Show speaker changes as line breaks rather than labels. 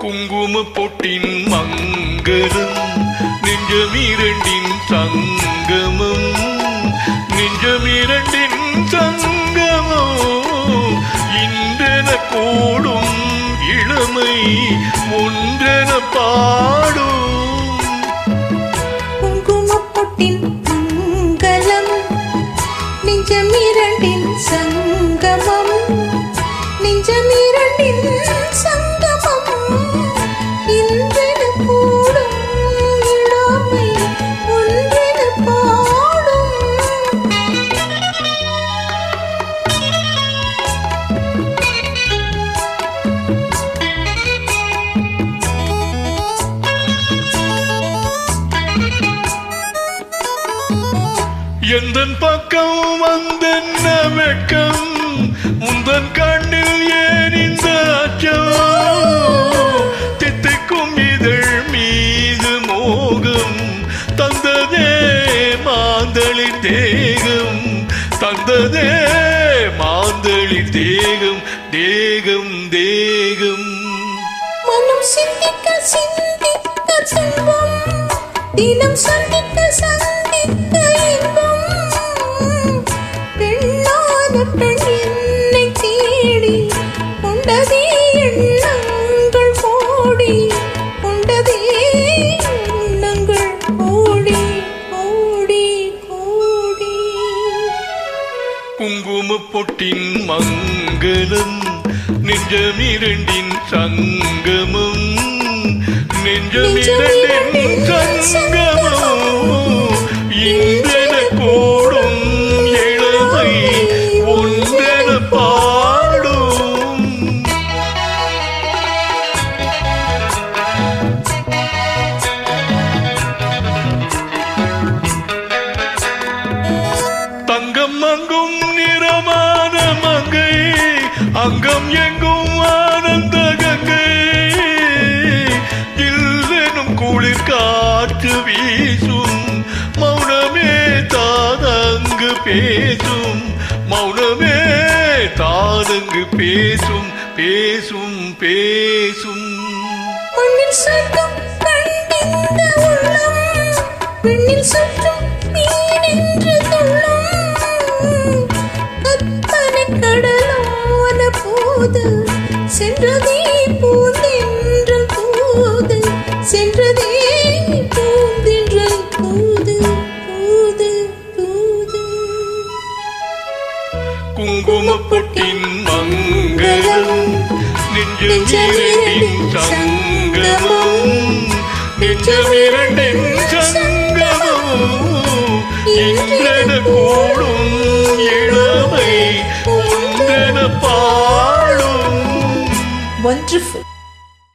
குங்கும பொட்டின் மங்களம் நெஞ்சமிரண்டின் சங்கமம் நெஞ்சமிரண்டின் சங்கமம் இன்றென கூடும் இளமை ஒன்றென பாடும்
குங்கும பொட்டின் மங்களம் நெஞ்சமிரண்டின் சங்கமம் நெஞ்சமிரண்டின் சங்கமம் இன்றென கூடும் இளமை ஒன்றென பாடும்
எந்தன் பக்கம் வந்தென்ன வெட்கம் உந்தன் கண்ணில் ஏன் இந்த அச்சம் தித்திக்கும் இதழ் மீது மோகம் தந்ததே மாந்தளிர் தேகம் தந்ததே மாந்தளிர் தேகம் தேகம் தேகம்
மனம் சிந்திக்க சிந்திக்க துன்பம் தினம் சந்திக்க சந்திக்க இன்பம் பெண்ணான பெண் என்னை தேடி கொண்டதே எண்ணங்கள் கோடி கொண்டதே எண்ணங்கள் கோடி கோடி கோடி
குங்கும பொட்டின் மங்களம் நெஞ்சமிரண்டின் சங்கமம் நெஞ்சமிரண்டின் சங்கமம் இன்றென கூடும் இளமை ஒன்றென பாடும் தங்கம் அங்கும் நிறமான மங்கை அங்கம் எங்கும் ஆனந்த கங்கை இல்லெனும் குளிர் காற்று வீசும் மௌனமே தாதங்கு பேசும் மௌனமே தாதங்கு பேசும் பேசும் பேசும்
மண்ணில் சுற்றும் கண்டிந்த உள்ளம் பெண்ணில் சுற்றும் மீன் என்று துள்ளும் கற்பனை கடலான போது சென்றதே பூந்தென்றல் போது சென்றதே பூந்தென்றல் போது போது போது
குங்கும பொட்டின் மங்களம் நெஞ்சமிரண்டின் சங்கமம் நெஞ்சமிரண்டின் சங்கமம் இன்றென கூடும் இளமை ஒன்றென பாடும்
wonderful.